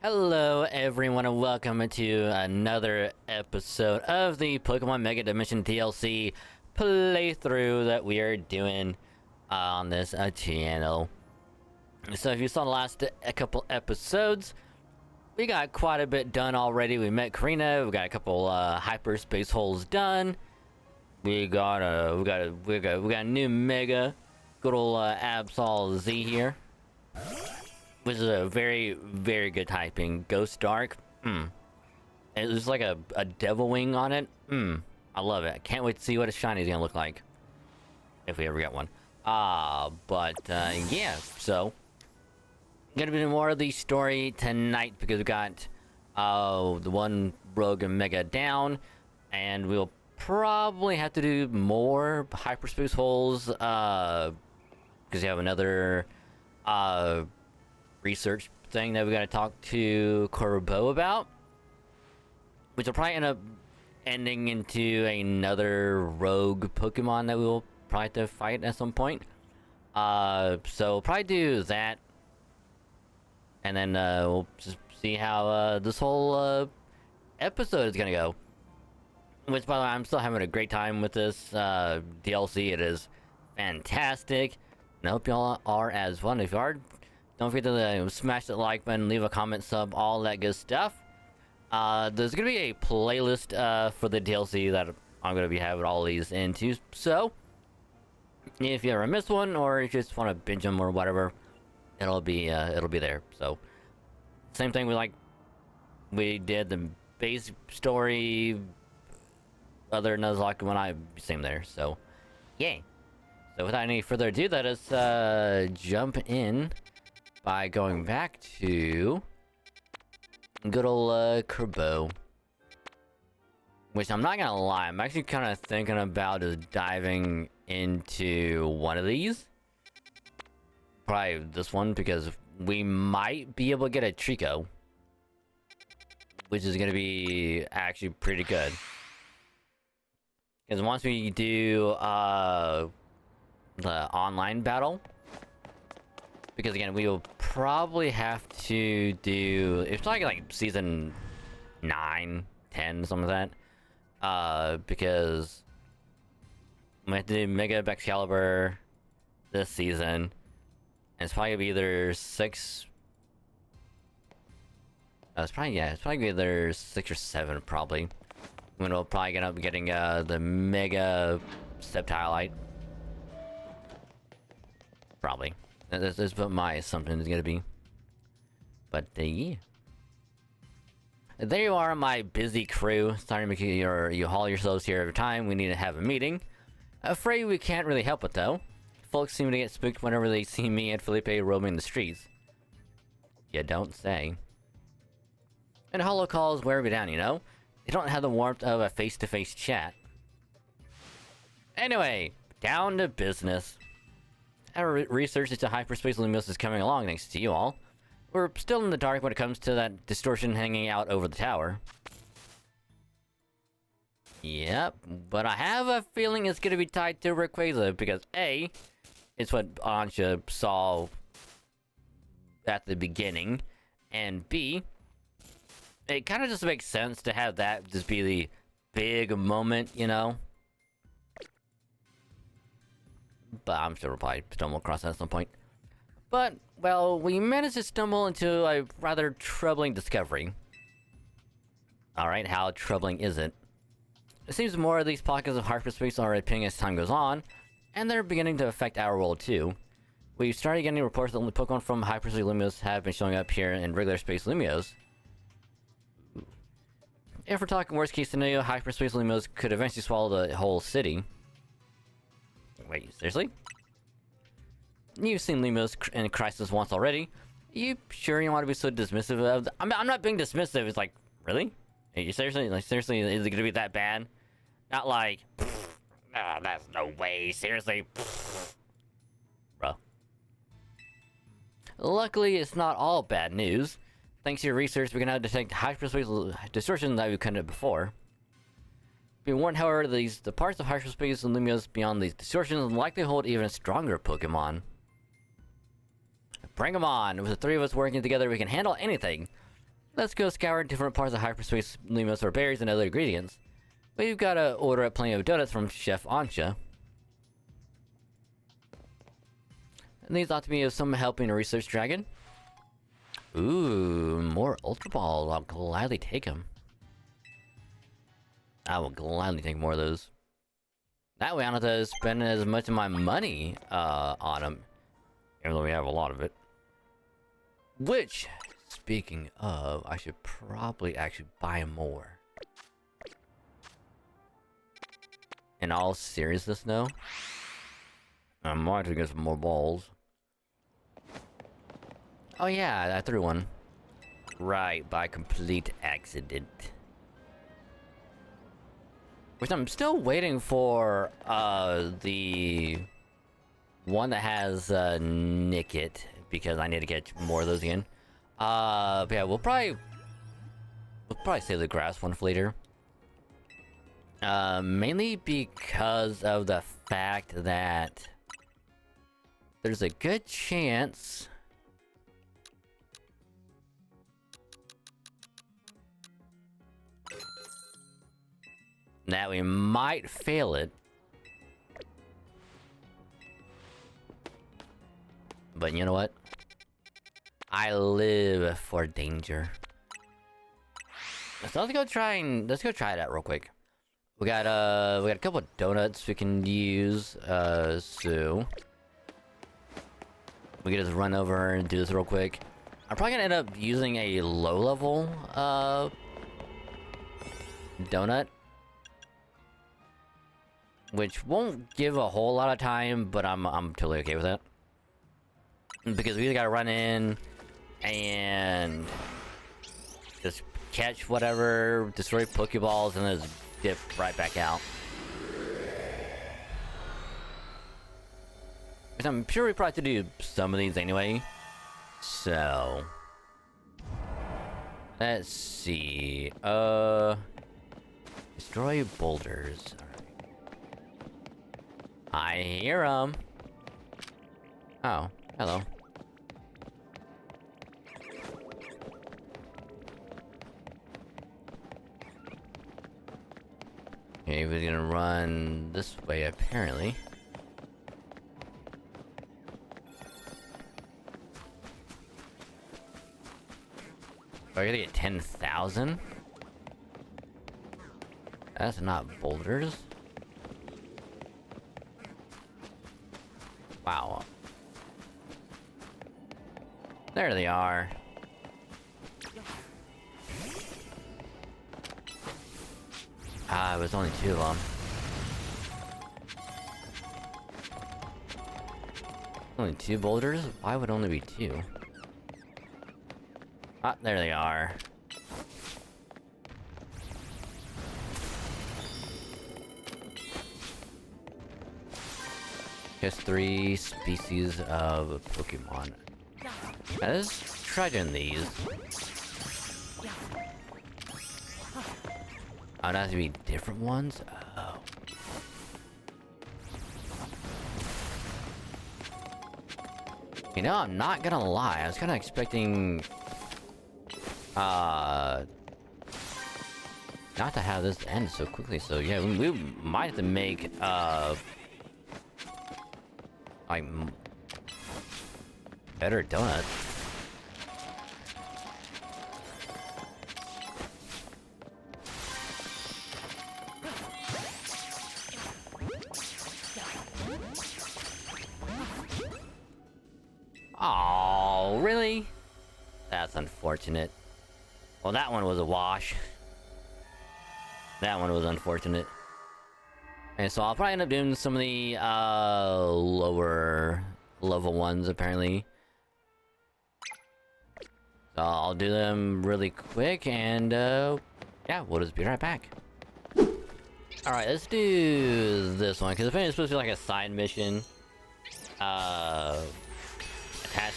Hello everyone and welcome to another episode of the Pokemon Mega Dimension DLC playthrough that we are doing on this channel. So if you saw the last couple episodes, we got quite a bit done already. We met Karina, we got a couple hyperspace holes done. We got a new Mega, good old Absol Z here. Which is a very, very good typing. Ghost Dark. It's like a devil wing on it. I love it. I can't wait to see what a shiny is gonna look like. If we ever get one. Yeah, so gonna be more of the story tonight because we got the one rogue and mega down, and we'll probably have to do more hyperspace holes because you have another research thing that we gotta talk to Corbo about, which will probably end up ending into another rogue Pokemon that we will probably have to fight at some point. So we'll probably do that, and then we'll just see how this whole episode is gonna go. Which, by the way, I'm still having a great time with this DLC. It is fantastic, and I hope y'all are as well. If you are, don't forget to smash that like button, leave a comment, sub, all that good stuff. There's gonna be a playlist for the DLC that I'm gonna be having all these into. So if you ever miss one, or you just want to binge them or whatever, it'll be there. So same thing we did the base story, other Nuzlocke when I same there. So yeah. So without any further ado, let us jump in by going back to good old Kerbo. Which I'm not gonna lie, I'm actually kind of thinking about just diving into one of these. Probably this one, because we might be able to get a Trico, which is gonna be actually pretty good. Because once we do the online battle, because again, we will probably have to do, it's like season 9, 10, something like that. Because we have to do Mega Excalibur this season. And it's probably gonna be either 6. It's probably either 6 or 7, probably. When we'll probably end up getting the Mega Septilite. Probably. That's what my assumption is gonna be. But yeah. There you are, my busy crew. Sorry to make you haul yourselves here every time we need to have a meeting. Afraid we can't really help it though. Folks seem to get spooked whenever they see me and Felipe roaming the streets. You don't say. And holo calls wear me down, you know? They don't have the warmth of a face-to-face chat. Anyway, down to business. Our research into hyperspace Lumiose is coming along thanks to you all. We're still in the dark when it comes to that distortion hanging out over the tower. Yep, but I have a feeling it's gonna be tied to Rayquaza because A, it's what Anja saw at the beginning, and B, it kind of just makes sense to have that just be the big moment, you know? But I'm sure we'll probably stumble across that at some point. But, well, we managed to stumble into a rather troubling discovery. Alright, how troubling is it? It seems more of these pockets of hyperspace are appearing as time goes on, and they're beginning to affect our world too. We've started getting reports that only Pokemon from hyperspace Lumiose have been showing up here in regular space Lumiose. If we're talking worst case scenario, hyperspace Lumiose could eventually swallow the whole city. Wait, seriously? You've seen Lumiose in Crisis once already. You sure you want to be so dismissive of I'm not being dismissive, it's like, really? Are you seriously? Like, seriously, is it gonna be that bad? Not like, nah, that's no way, seriously. Bro. Luckily, it's not all bad news. Thanks to your research, we can now detect hyperspace distortion that we couldn't before. Be warned, however, the parts of hyperspace and Lumiose beyond these distortions likely hold even stronger Pokemon. Bring them on! With the three of us working together, we can handle anything. let's go scour different parts of hyperspace, limos, or berries and other ingredients. We've got to order up plenty of donuts from Chef Ansha. And these ought to be of some help in Research Dragon. Ooh, more Ultra Balls. I'll gladly take them. I will gladly take more of those. That way I don't have to spend as much of my money on them. Even though we have a lot of it. Which, speaking of, I should probably actually buy more. In all seriousness, though, I might have to get some more balls. Oh yeah, I threw one. Right, by complete accident. Which I'm still waiting for, the one that has, Nickit, because I need to get more of those again. But yeah, we'll probably save the grass one for later. Mainly because of the fact that there's a good chance that we might fail it. But you know what? I live for danger. So let's go try that real quick. We got a couple of donuts we can use, so we can just run over and do this real quick. I'm probably gonna end up using a low level donut, which won't give a whole lot of time, but I'm totally okay with that. Because we either gotta run in and just catch whatever, destroy Pokeballs, and then just dip right back out. Which I'm sure we probably have to do some of these anyway. So let's see. Destroy boulders. Alright. I hear 'em. Oh, hello. Okay, we're gonna run this way apparently. Oh, I gotta get 10,000? That's not boulders. Wow. There they are. Ah, it was only 2 of them. Only 2 boulders? Why would only be 2? Ah, there they are. Just 3 species of Pokemon. Now, let's try doing these. Oh, it has to be different ones? Oh. You know, I'm not gonna lie. I was kind of expecting... not to have this end so quickly, so yeah, we might have to make, like, better donuts. Oh, really? That's unfortunate. Well, that one was a wash. That one was unfortunate. And so I'll probably end up doing some of the lower level ones apparently. So I'll do them really quick and yeah, we'll just be right back. Alright, let's do this one, because I think it's supposed to be like a side mission attached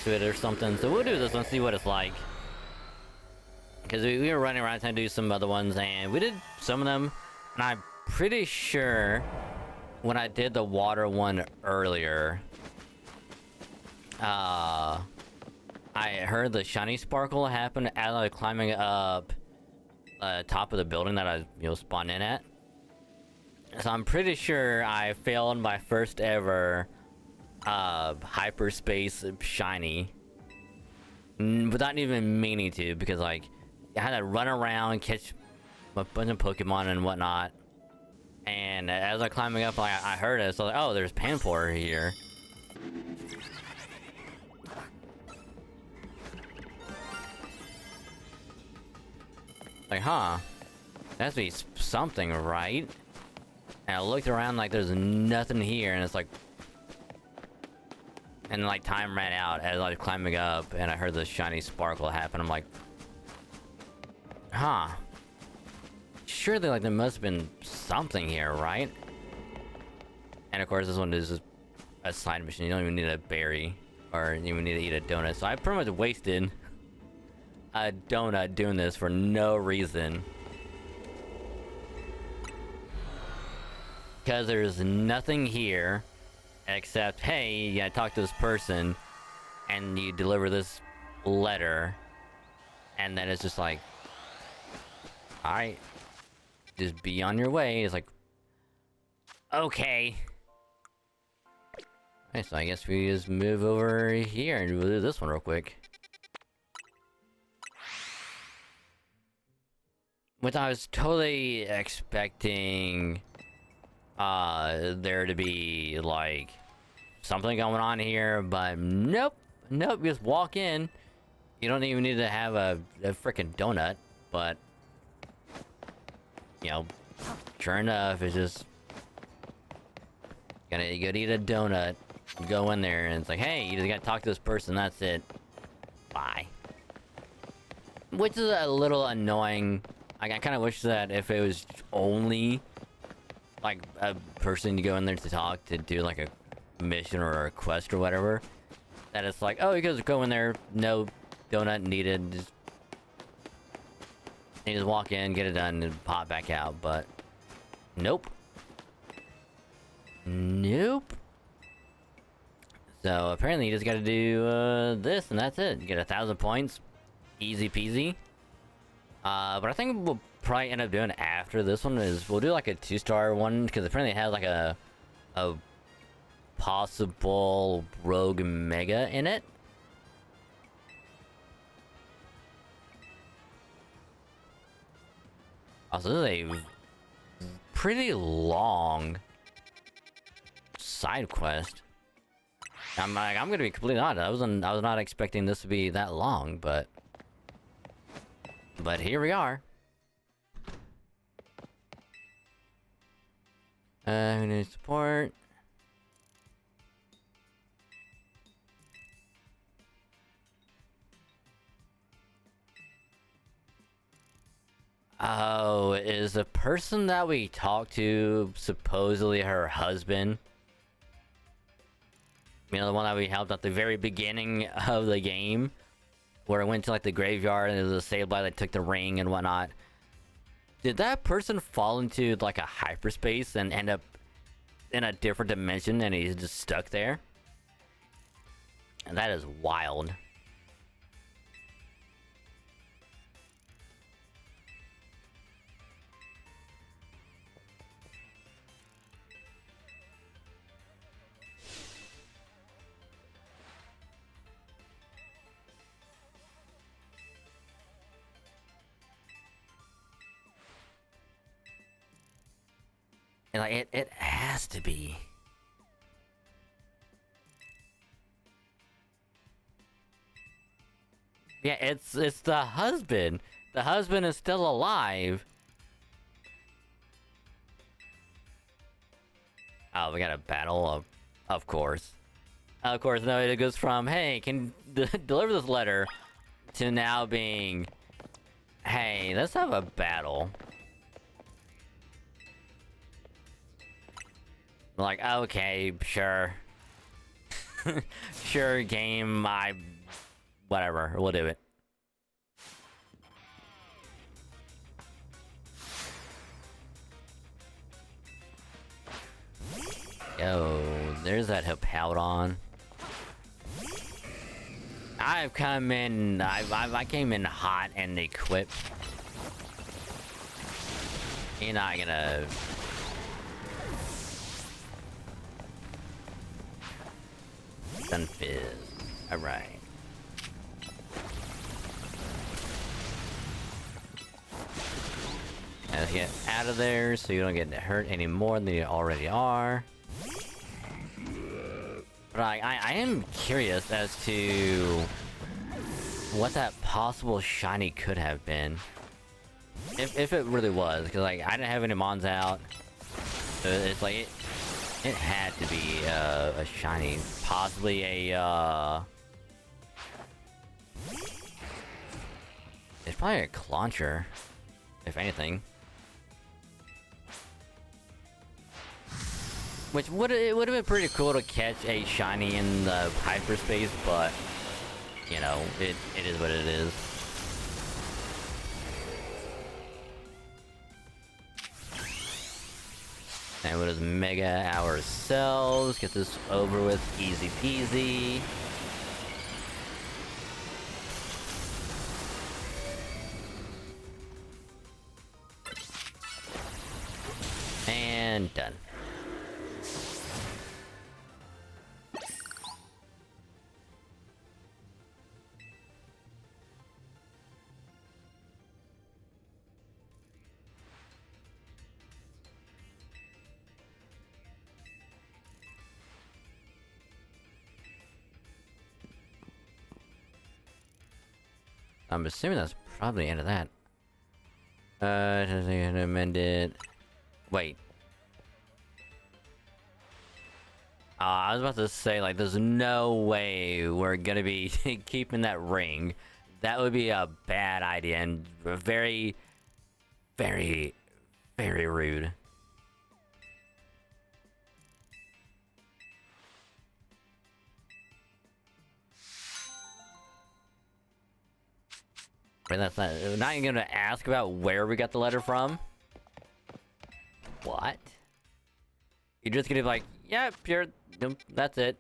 to it or something. So we'll do this one, see what it's like. Because we were running around trying to do some other ones, and we did some of them, and I'm pretty sure when I did the water one earlier, I I heard the shiny sparkle happen as I was climbing up top of the building that I spawned in at. So I'm pretty sure I failed my first ever hyperspace shiny without even meaning to, because like I had to run around, catch a bunch of Pokemon and whatnot. And as I was climbing up, I heard it. So like, oh, there's Panpour here. Like, huh? That has to be something, right? And I looked around like there's nothing here, and it's like... And like time ran out as I was climbing up, and I heard the shiny sparkle happen. I'm like... Huh? Surely like there must have been something here, right? And of course this one is just a side mission. You don't even need a berry, or you even need to eat a donut. So I pretty much wasted a donut doing this for no reason. Because there's nothing here except, hey, you gotta talk to this person and you deliver this letter, and then it's just like, alright, just be on your way. It's like, okay. Alright, so I guess we just move over here and we'll do this one real quick. Which I was totally expecting there to be like something going on here, but nope. Nope, you just walk in. You don't even need to have a freaking donut, but you know, sure enough, it's just you gotta eat a donut, go in there, and it's like, hey, you just gotta talk to this person, that's it. Bye. Which is a little annoying. Like, I kind of wish that if it was only like a person to go in there to talk, to do like a mission or a quest or whatever, that it's like, oh, you guys go in there, no donut needed, just you just walk in, get it done, and pop back out. But nope. Nope. So apparently you just gotta do this, and that's it. You get 1,000 points, easy peasy. But I think we'll probably end up doing after this one is we'll do like a 2-star one, because apparently it has like a possible rogue mega in it. Also, this is a pretty long side quest. I'm gonna be completely honest. I was not expecting this to be that long, but here we are. Who needs support? Oh, is the person that we talked to supposedly her husband? You know, the one that we helped at the very beginning of the game, where I went to like the graveyard and there was a Sableye that took the ring and whatnot. Did that person fall into like a hyperspace and end up in a different dimension and he's just stuck there? And that is wild. And like it has to be. Yeah, it's the husband. The husband is still alive. Oh, we got a battle, of course. Of course, no, it goes from, hey, can deliver this letter, to now being, hey, let's have a battle. Like, okay, sure. Sure, game, whatever, we'll do it. Yo, there's that Hippowdon. I've come in. I came in hot and equipped. You're not gonna. Sun fizz. All right. Now let's get out of there so you don't get hurt any more than you already are. But I am curious as to what that possible shiny could have been. If it really was, because like I didn't have any mons out. So it's like it had to be a shiny, possibly a it's probably a clauncher, if anything. Which it would have been pretty cool to catch a shiny in the hyperspace, but you know, it is what it is. And we'll just mega ourselves, get this over with, easy peasy. And done. I'm assuming that's probably the end of that. Amended. Wait. I was about to say, like, there's no way we're gonna be keeping that ring. That would be a bad idea and very, very, very rude. Wait, that's not even gonna ask about where we got the letter from. What? You're just gonna be like, yep, that's it.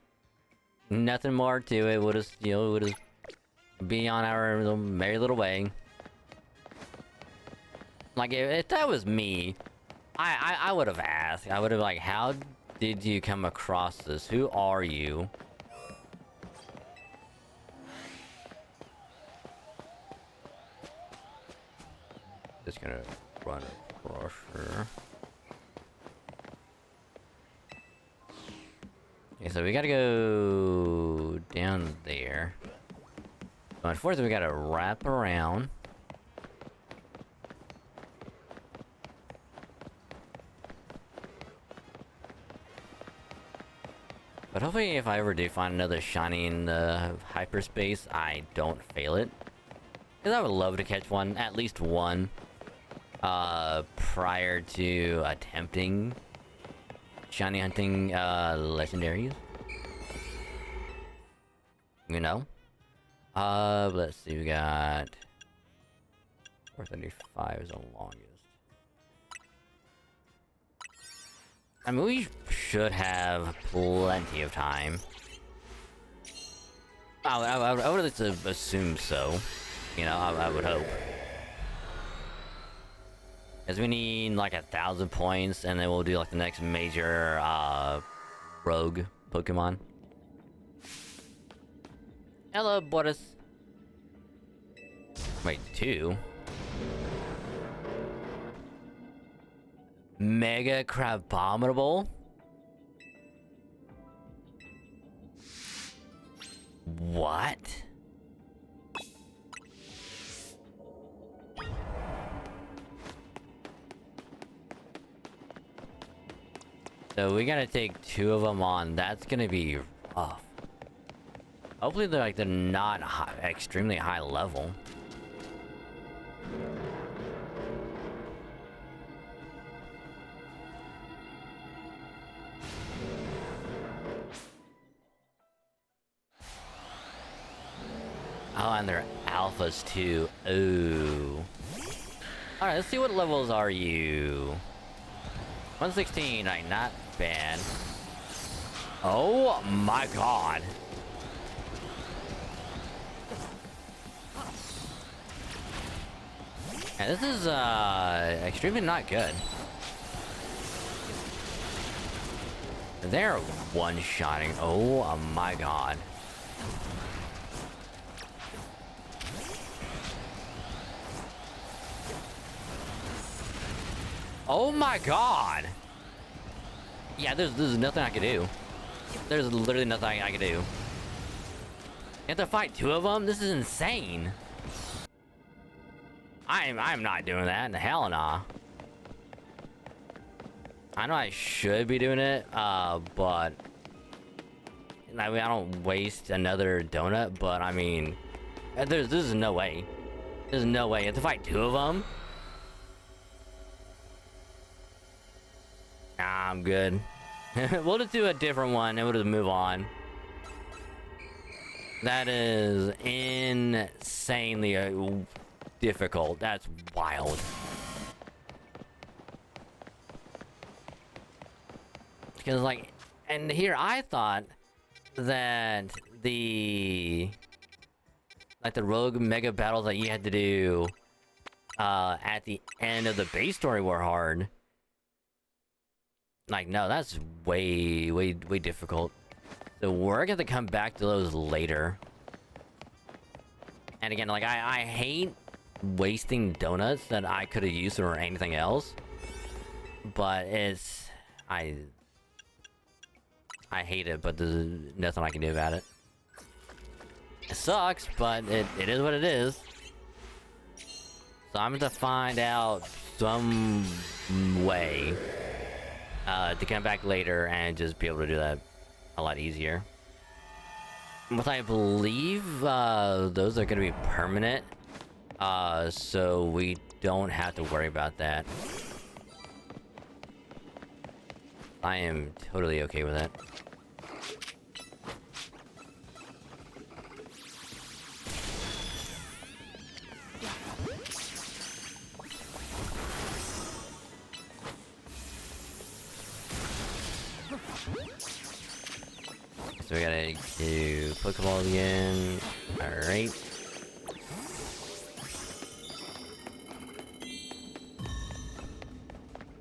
Nothing more to it. We'll just, you know, we'll just be on our little merry little way. Like, if that was me, I would have asked. I would have like, how did you come across this? Who are you? Just gonna run across here. Okay, so we gotta go down there. So unfortunately, we gotta wrap around. But hopefully, if I ever do find another shiny in the hyperspace, I don't fail it. Because I would love to catch one, at least one. Prior to attempting shiny hunting, legendaries. You know? Let's see, we got 435 is the longest. I mean, we should have plenty of time. I would at least assume so. You know, I would hope. Because we need like 1,000 points, and then we'll do like the next major rogue Pokemon. Hello, Boris. Wait, 2? Mega Crabominable? What? So we gotta take 2 of them on. That's gonna be rough. Hopefully they're not extremely high level. Oh, and they're alphas too. Ooh. Alright, let's see what levels are you. 116, right, not bad. Oh my god. Yeah, this is extremely not good. They're one-shotting. Oh my god. Oh my god! Yeah, there's nothing I can do. There's literally nothing I can do. You have to fight two of them? This is insane. I'm not doing that. Hell nah. I know I should be doing it, but I mean, I don't waste another donut, but I mean, there's no way. There's no way. You have to fight two of them? Nah, I'm good. We'll just do a different one and we'll just move on. That is insanely difficult. That's wild. Because like, and here I thought that the rogue mega battles that you had to do at the end of the base story were hard. Like, no, that's way difficult. So we're gonna come back to those later. And again, like, I hate wasting donuts that I could have used for anything else. But it's... I hate it, but there's nothing I can do about it. It sucks, but it is what it is. So I'm gonna find out some way to come back later and just be able to do that a lot easier. But I believe those are gonna be permanent, so we don't have to worry about that. I am totally okay with that. So we gotta do Pokeball again. Alright.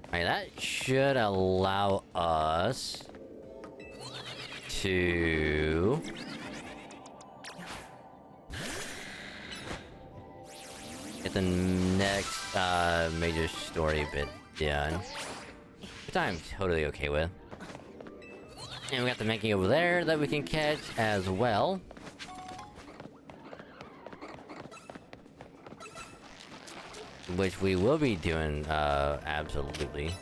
Alright, that should allow us to get the next major story bit done, which I'm totally okay with. And we got the Mankey over there that we can catch as well. Which we will be doing, absolutely.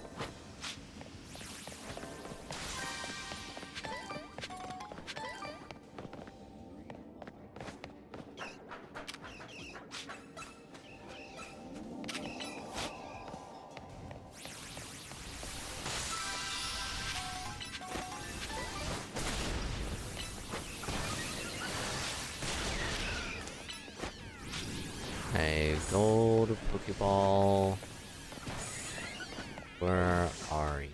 A gold Pokeball. Where are you?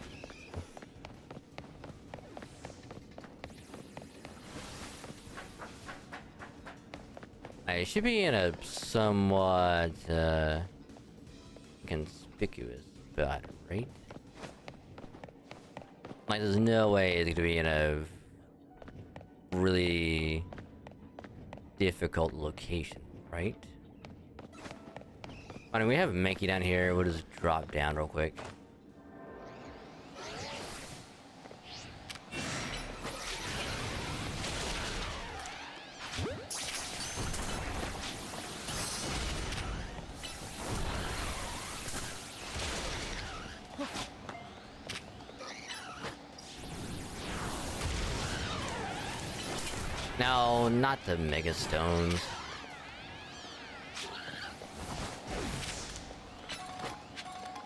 I should be in a somewhat conspicuous spot, right? Like, there's no way it's gonna be in a really difficult location, right? I mean, we have Mankey down here. We'll just drop down real quick. No, not the Mega Stones.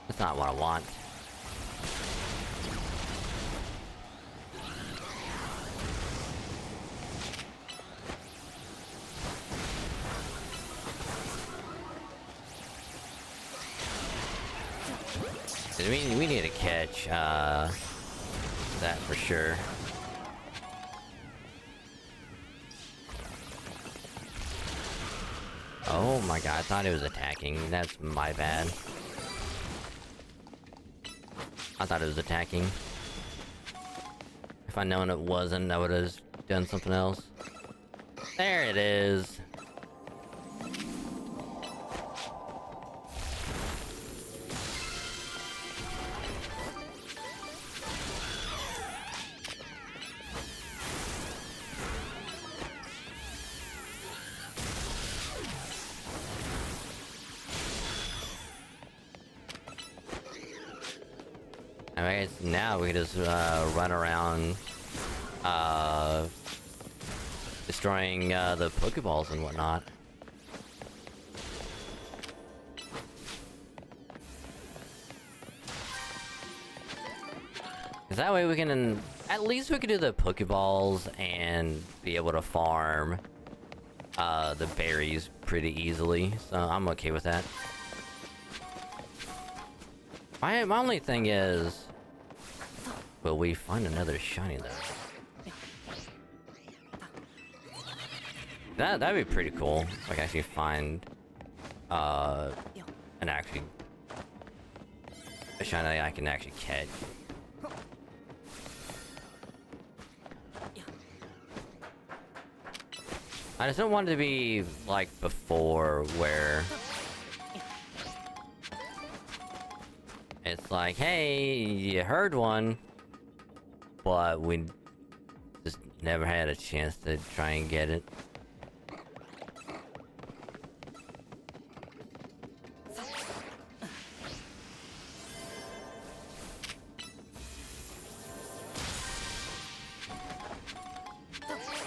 That's not what I want. We need to catch that for sure. Oh my god, I thought it was attacking. That's my bad. I thought it was attacking. If I'd known it wasn't, I would have done something else. There it is. I guess now we can just run around destroying the Pokeballs and whatnot. Cause that way we can, at least we can do the Pokeballs and be able to farm the berries pretty easily, so I'm okay with that. My only thing is, will we find another shiny though? That'd be pretty cool. Like actually find an actually a shiny that I can actually catch. I just don't want it to be like before, where it's like, hey, you heard one, but we just never had a chance to try and get it.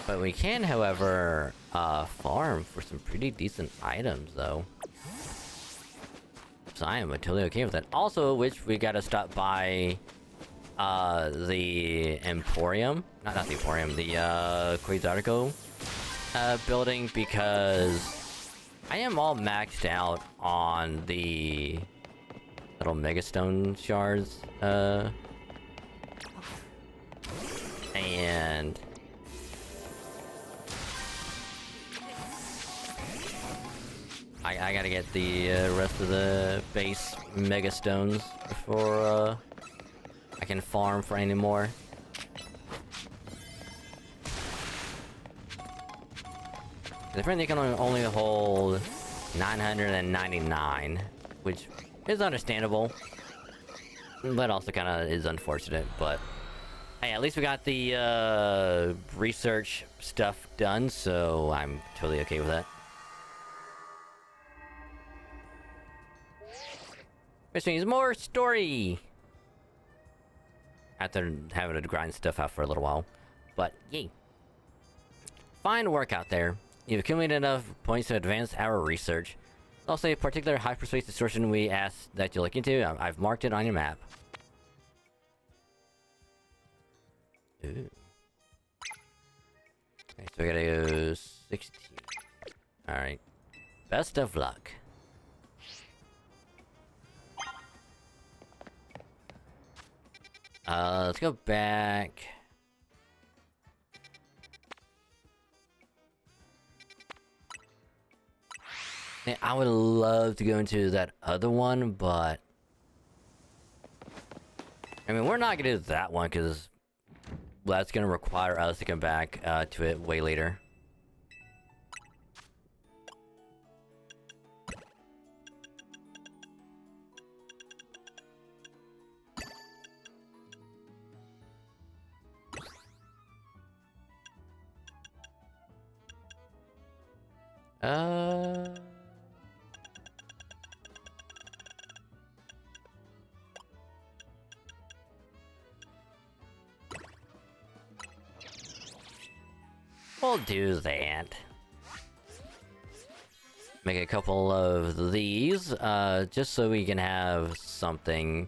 But we can, however, farm for some pretty decent items, though. So I am totally okay with that. Also, which we gotta stop by, the Emporium. Not the Emporium, the, Quasarco, building, because I am all maxed out on the little Megastone shards, and I gotta get the rest of the base Mega Stones before I can farm for any more. The friendly can only hold 999, which is understandable, but also kind of is unfortunate. But hey, at least we got the research stuff done, so I'm totally okay with that. Which means more story! After having to grind stuff out for a little while. But, yay. Fine work out there. You've accumulated enough points to advance our research. Also, a particular hyperspace distortion we asked that you look into. I've marked it on your map. Ooh. Okay, so we gotta go 16. Alright. Best of luck. Let's go back. Man, I would love to go into that other one, but I mean, we're not gonna do that one because that's gonna require us to come back to it way later. We'll do that. Make a couple of these, just so we can have something,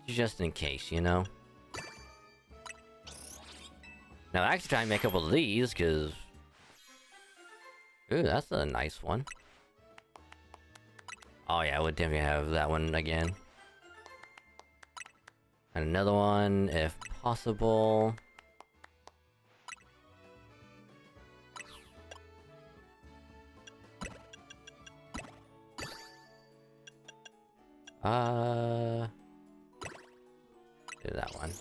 just in case, you know? Now, actually try and make a couple of these, because... Ooh, that's a nice one. Oh yeah, I would definitely have that one again. And another one, if possible. Do that one.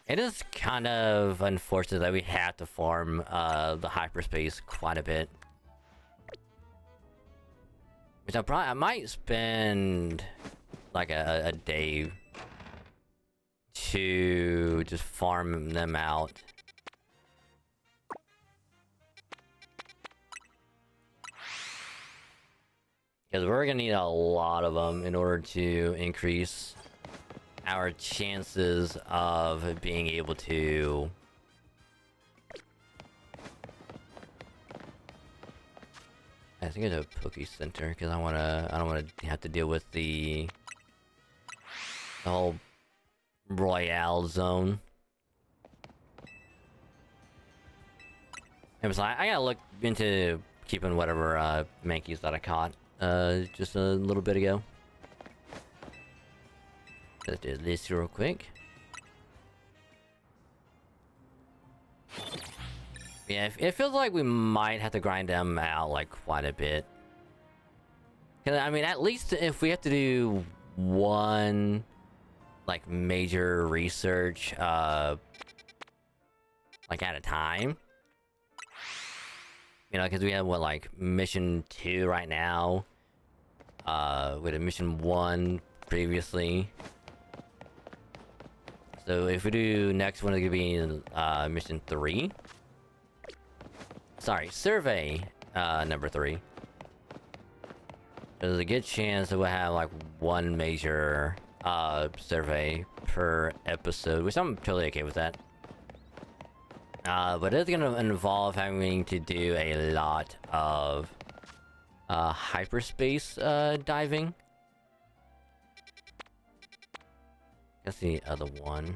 It is kind of unfortunate that we have to farm the hyperspace quite a bit. Which I might spend like a day to just farm them out. Because we're gonna need a lot of them in order to increase our chances of being able to I think it's a Poke Center because I don't wanna have to deal with the whole Royale zone. And besides, I gotta look into keeping whatever Mankeys that I caught just a little bit ago. Let's do this real quick. Yeah, it feels like we might have to grind them out like quite a bit. Cause I mean, at least if we have to do one like major research like at a time. You know, because we have what, like mission 2 right now. We had mission 1 previously. So if we do next one, it's gonna be mission 3. Sorry, survey number 3. There's a good chance that we'll have like one major survey per episode, which I'm totally okay with that. But it's gonna involve having to do a lot of hyperspace diving. That's the other one.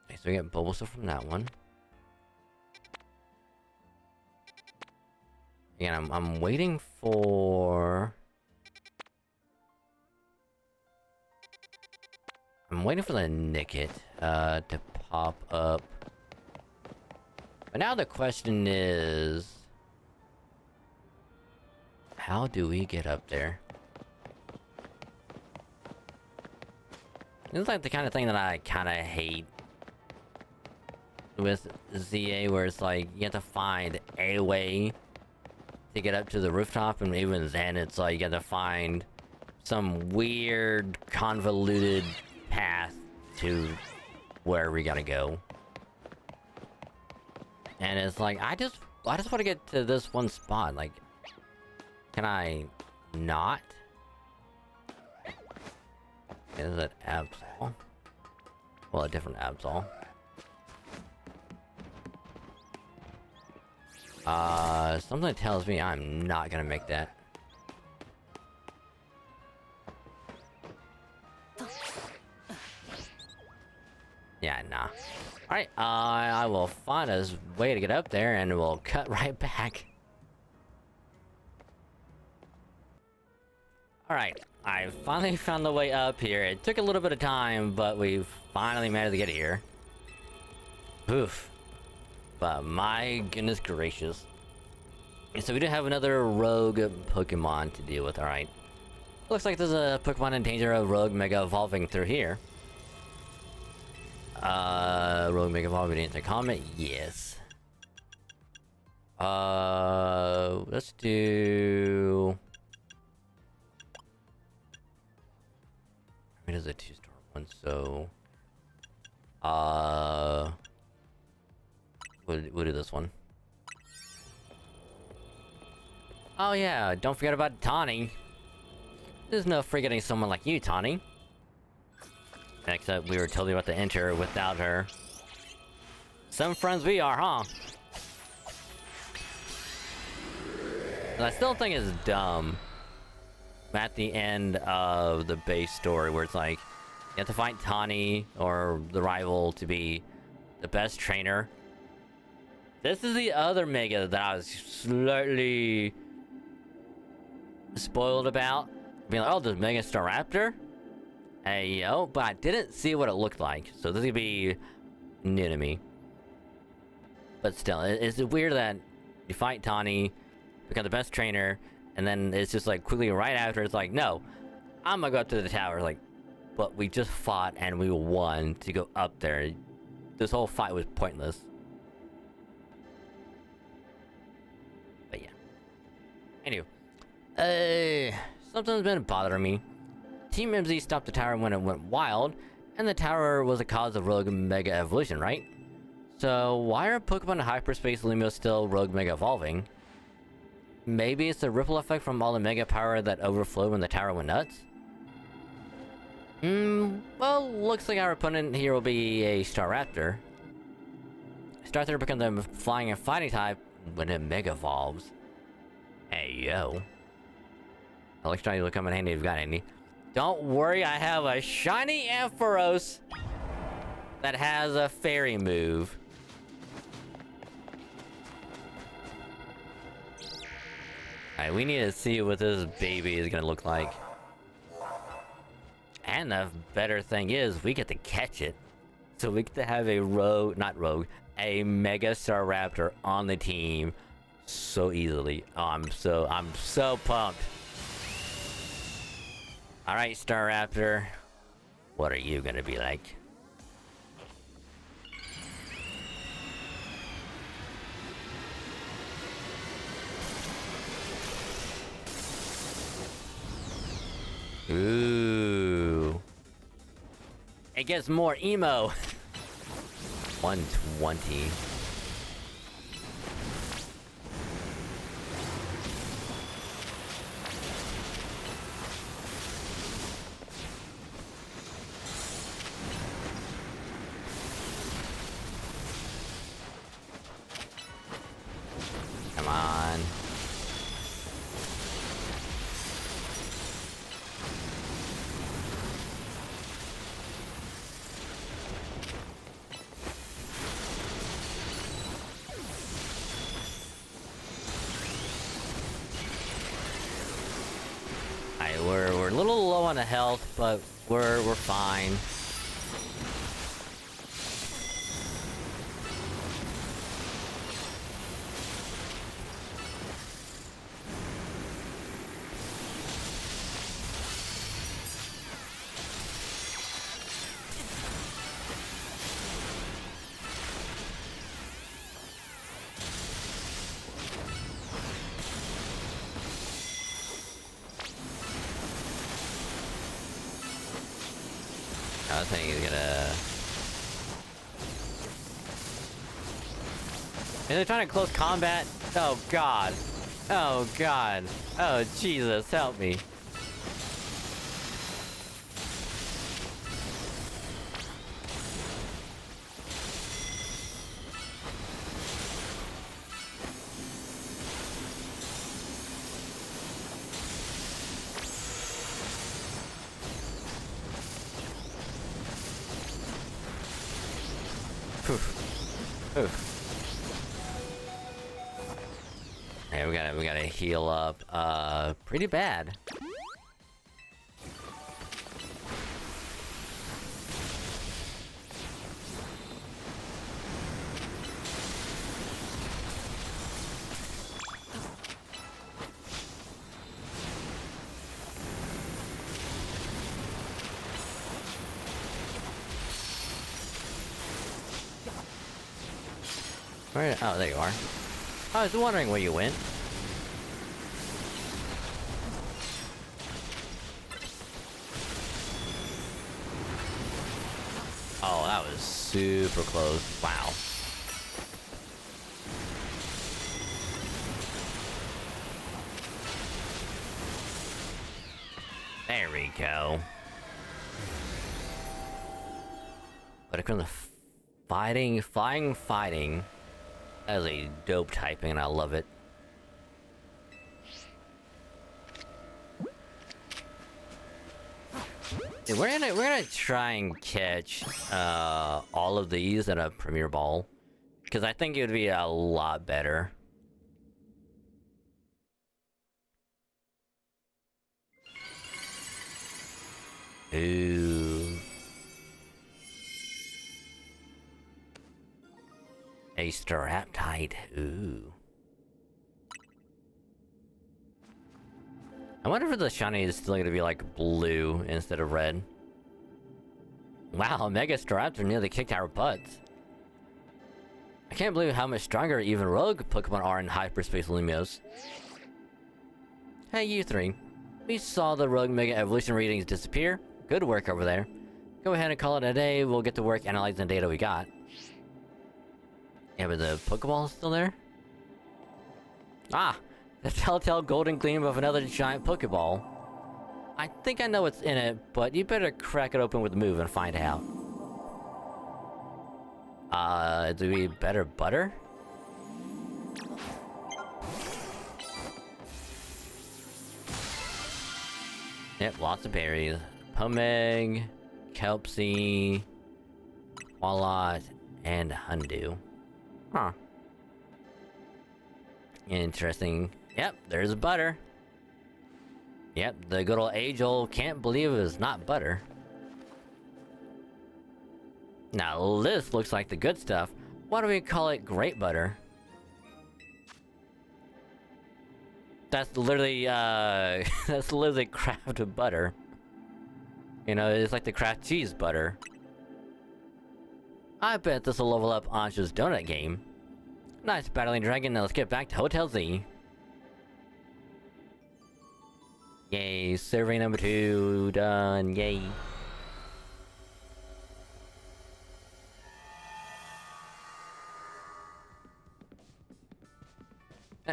Okay, so we get Bulbasaur from that one. Again, I'm waiting for... I'm waiting for the Nickit to pop up. But now the question is... how do we get up there? This is like the kind of thing that I kind of hate with ZA, where it's like you have to find a way to get up to the rooftop, and even then it's like you have to find some weird convoluted path to where we gotta go. And it's like I just want to get to this one spot. Like, can I not? Is it Absol? Well, a different Absol. Something tells me I'm not gonna make that. Yeah, nah. Alright, I will find a way to get up there and we'll cut right back. Alright, I finally found the way up here. It took a little bit of time, but we finally managed to get here. Oof. But my goodness gracious. So we do have another rogue Pokemon to deal with, alright. Looks like there's a Pokemon in danger of rogue Mega evolving through here. Rogue Mega evolving into Comet? Yes. Let's do... I mean, it's a 2-star one, so... We'll do this one. Oh yeah, don't forget about Tawny. There's no forgetting someone like you, Tawny. Except we were totally about to enter without her. Some friends we are, huh? And I still think it's dumb. At the end of the base story, where it's like, you have to fight Tawny, or the rival, to be the best trainer. This is the other Mega that I was slightly spoiled about. Being like, oh, there's Mega Staraptor? Hey, yo, but I didn't see what it looked like, so this is gonna be new to me. But still, it's weird that you fight Tawny, become the best trainer, and then it's just like quickly right after it's like, no, I'm gonna go up to the tower. Like, but we just fought and we won to go up there. This whole fight was pointless. But yeah. Anyway, something's been bothering me. Team MZ stopped the tower when it went wild, and the tower was the cause of Rogue Mega Evolution, right? So why are Pokemon in Hyperspace Lumio still Rogue Mega Evolving? Maybe it's the ripple effect from all the Mega Power that overflowed when the tower went nuts? Well, looks like our opponent here will be a Staraptor. Staraptor becomes a flying and fighting type when it Mega Evolves. Hey, yo. Electronics will come in handy if you've got any. Don't worry, I have a shiny Ampharos that has a fairy move. Alright, we need to see what this baby is gonna look like. And the better thing is, we get to catch it. So we get to have a a Mega Staraptor on the team so easily. Oh, I'm so pumped. Alright, Staraptor. What are you gonna be like? Ooh. It gets more emo. 120. Come on. Alright, we're a little low on the health, but we're fine. I think he's gonna... Is they trying to close combat? Oh god. Oh god. Oh Jesus, help me. Okay, we gotta heal up, pretty bad. Where? Oh, there you are. I was wondering where you went. Oh, that was super close. Wow. There we go. But it comes to fighting. That is a dope typing, and I love it. Dude, we're gonna try and catch all of these at a Premier Ball, because I think it would be a lot better. Ooh. A Straptite. Ooh. I wonder if the shiny is still gonna be like blue instead of red. Wow, Mega Straptor nearly kicked our butts. I can't believe how much stronger even rogue Pokemon are in Hyperspace Lumiose. Hey, you three. We saw the rogue Mega Evolution readings disappear. Good work over there. Go ahead and call it a day. We'll get to work analyzing the data we got. Yeah, but the Pokeball is still there? Ah! The telltale golden gleam of another giant Pokeball. I think I know what's in it, but you better crack it open with a move and find out. Do we better butter? Yep, lots of berries. Pomeg, Kelpsy, Walnut, and Honeydew. Huh. Interesting. Yep, there's butter. Yep, the good old age-old can't believe it was not butter. Now this looks like the good stuff. Why do we call it great butter? That's literally, that's literally Kraft butter. You know, it's like the Kraft cheese butter. I bet this will level up Ansha's donut game. Nice battling dragon, now let's get back to Hotel Z. Yay, survey number 2 done, yay.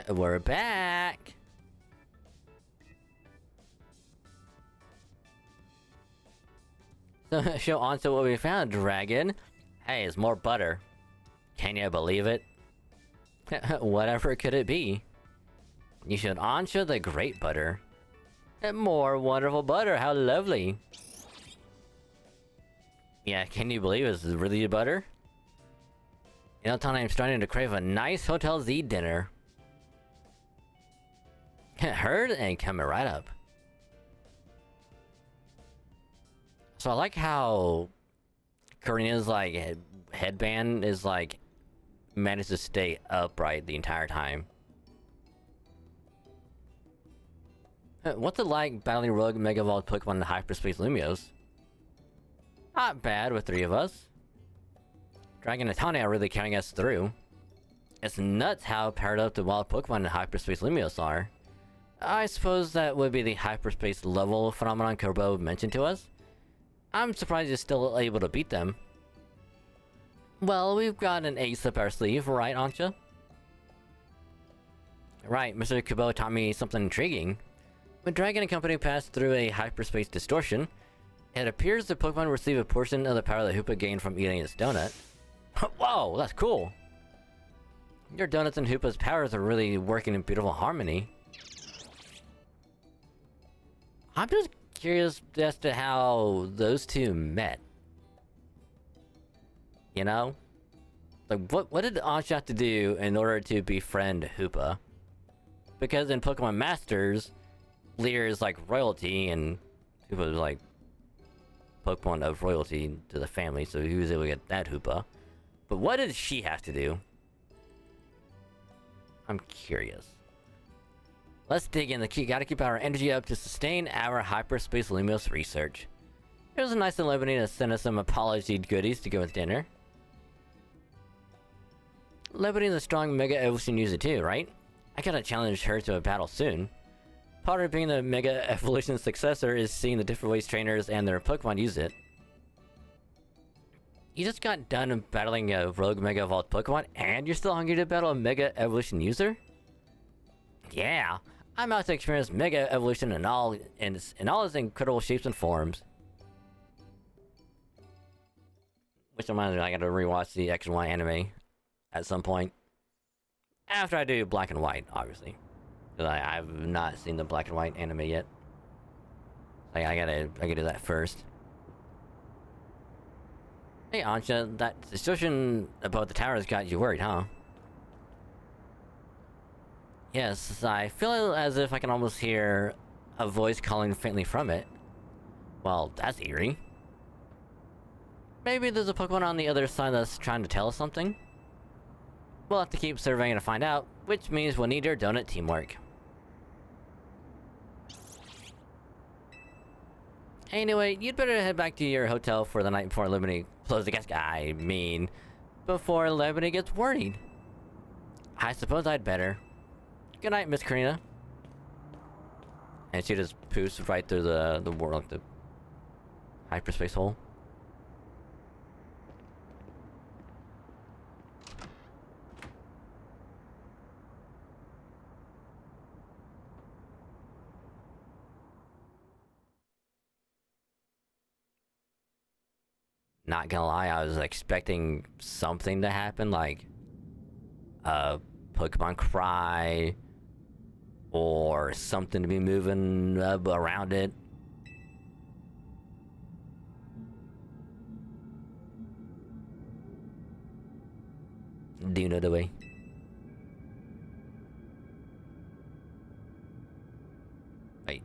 We're back! So, show Ansha what we found, dragon. Hey, it's more butter. Can you believe it? Whatever could it be? You showed Ansha the great butter. And more wonderful butter, how lovely. Yeah, can you believe it's really butter? You know, Tana, I'm starting to crave a nice Hotel Z dinner. Heard and coming right up. So I like how Karina's like headband is like managed to stay upright the entire time. What's it like battling rogue Mega Evolved Pokemon in Hyperspace Lumiose? Not bad with 3 of us. Dragon and Tane are really carrying us through. It's nuts how paired up the wild Pokemon in Hyperspace Lumiose are. I suppose that would be the hyperspace level phenomenon Kerbo mentioned to us. I'm surprised you're still able to beat them. Well, we've got an ace up our sleeve, right, Ansha? Right, Mr. Kubo taught me something intriguing. When Dragon and Company passed through a hyperspace distortion, it appears the Pokemon receive a portion of the power that Hoopa gained from eating its donut. Whoa, that's cool! Your donuts and Hoopa's powers are really working in beautiful harmony. I'm just curious as to how those two met. You know? Like, what did Ansha have to do in order to befriend Hoopa? Because in Pokemon Masters, Leer is like royalty, and Hoopa is like Pokemon of royalty to the family, so he was able to get that Hoopa. But what did she have to do? I'm curious. Let's dig in. Gotta keep our energy up to sustain our Hyperspace Lumiose research. It was a nice of Lebanese to send us some apology goodies to go with dinner. Lebanese's a strong Mega Evolution user too, right? I gotta challenge her to a battle soon. Part of being the Mega Evolution successor is seeing the different ways trainers and their Pokemon use it. You just got done battling a rogue Mega Evolved Pokemon, and you're still hungry to battle a Mega Evolution user? Yeah, I'm out to experience Mega Evolution in all its incredible shapes and forms. Which reminds me, I gotta rewatch the X and Y anime at some point. After I do Black and White, obviously. Because I've not seen the Black and White anime yet. I gotta do that first. Hey Ansha, that discussion about the towers got you worried, huh? Yes, I feel as if I can almost hear a voice calling faintly from it. Well, that's eerie. Maybe there's a Pokemon on the other side that's trying to tell us something? We'll have to keep surveying to find out, which means we'll need your donut teamwork. Anyway, you'd better head back to your hotel for the night before Lemony closes the gas. I mean, before Lemony gets worried. I suppose I'd better. Good night, Miss Karina. And she just poofs right through the world, the hyperspace hole. Not gonna lie, I was expecting something to happen, like a Pokemon cry or something to be moving around it. Do you know the way? Wait,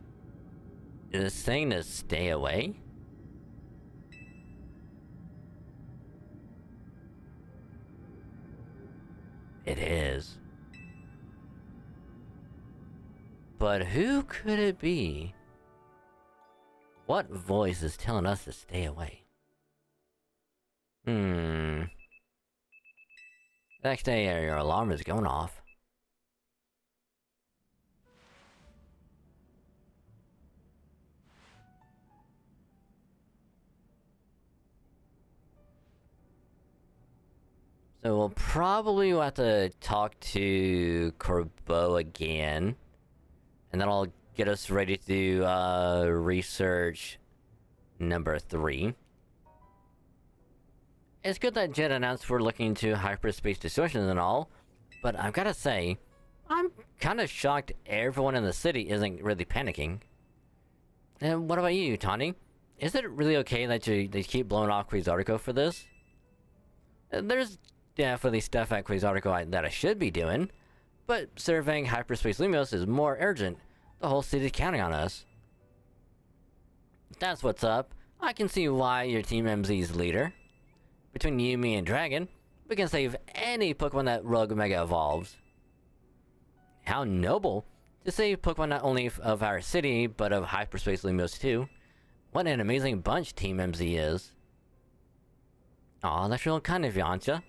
is it saying to stay away? It is. But who could it be? What voice is telling us to stay away? Next day, your alarm is going off. So we'll probably have to talk to Corbeau again. And that'll get us ready to do research number 3. It's good that Jet announced we're looking into hyperspace distortions and all, but I've gotta say, I'm kinda shocked everyone in the city isn't really panicking. And what about you, Tawny? Is it really okay that they keep blowing off Quasartico for this? There's definitely stuff at Quasartico that I should be doing, but surveying hyperspace Lumios is more urgent. The whole city's counting on us. That's what's up. I can see why you're Team MZ's leader. Between you, me, and Dragon, we can save any Pokemon that Rogue Mega evolves. How noble to save Pokemon not only of our city, but of hyperspace Lumios too. What an amazing bunch Team MZ is. Aw, that's real kind of you, Ancha.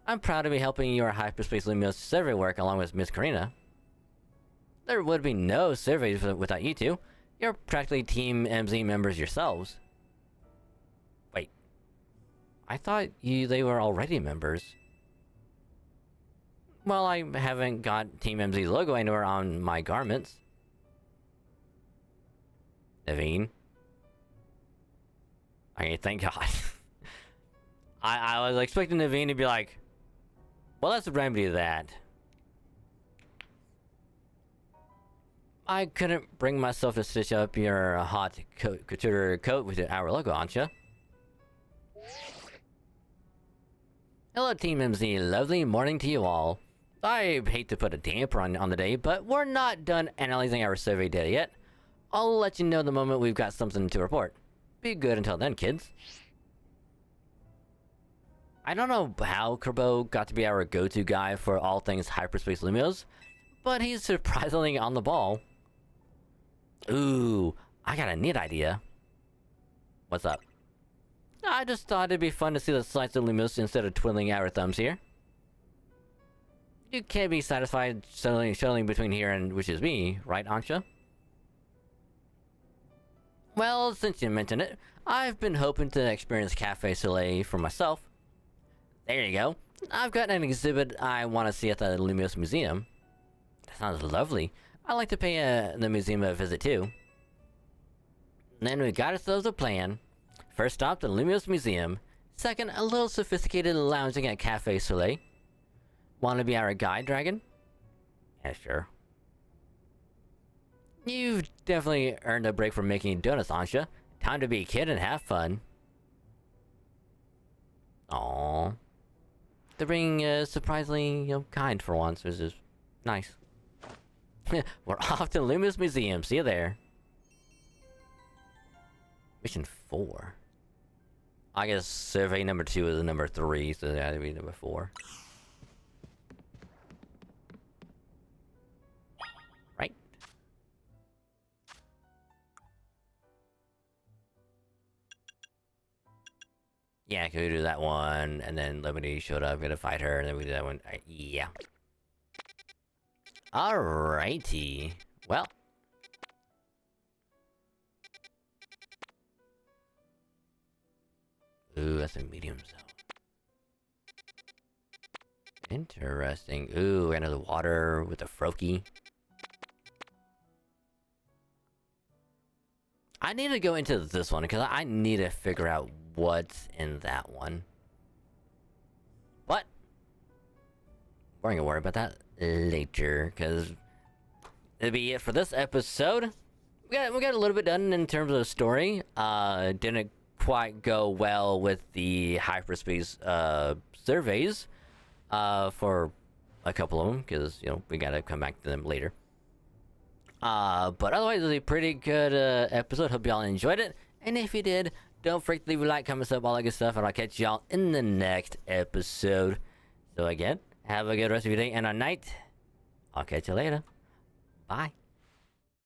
I'm proud to be helping your hyperspace Lumios survey work along with Miss Karina. There would be no surveys without you two. You're practically Team MZ members yourselves. Wait. I thought they were already members. Well, I haven't got Team MZ's logo anywhere on my garments. Naveen. Okay, thank God. I was expecting Naveen to be like, well, let's remedy that. I couldn't bring myself to stitch up your hot couture coat with our logo, Ancha. Hello, Team MZ. Lovely morning to you all. I hate to put a damper on the day, but we're not done analyzing our survey data yet. I'll let you know the moment we've got something to report. Be good until then, kids. I don't know how Corbeau got to be our go-to guy for all things hyperspace Lumios, but he's surprisingly on the ball. Ooh, I got a neat idea. What's up? I just thought it'd be fun to see the slides of Lumios instead of twiddling our thumbs here. You can't be satisfied shuttling between here and which is me, right, Ancha? Well, since you mentioned it, I've been hoping to experience Cafe Soleil for myself. There you go. I've got an exhibit I want to see at the Lumios Museum. That sounds lovely. I'd like to pay the museum a visit too. Then we got ourselves a plan. First stop, the Lumios Museum. Second, a little sophisticated lounging at Cafe Soleil. Want to be our guide, Dragon? Yeah, sure. You've definitely earned a break from making donuts, Ansha. Time to be a kid and have fun. Aww. They're being surprisingly, kind for once, which is nice. We're off to Lumios Museum. See you there. Mission 4. I guess survey number 2 is number 3, so that'd be number 4. Yeah, can we do that one? And then Lemony showed up, gonna fight her, and then we do that one. Yeah. Alrighty. Well. Ooh, that's a medium zone. Interesting. Ooh, into the water with the Froakie. I need to go into this one because I need to figure out what's in that one. But we're gonna worry about that later because it'll be it for this episode. We got a little bit done in terms of the story. Didn't quite go well with the hyperspace surveys for a couple of them because we gotta come back to them later. But otherwise, it was a pretty good episode. Hope y'all enjoyed it. And if you did, don't forget to leave a like, comment, sub, all that good stuff. And I'll catch y'all in the next episode. So again, have a good rest of your day and a night. I'll catch you later. Bye.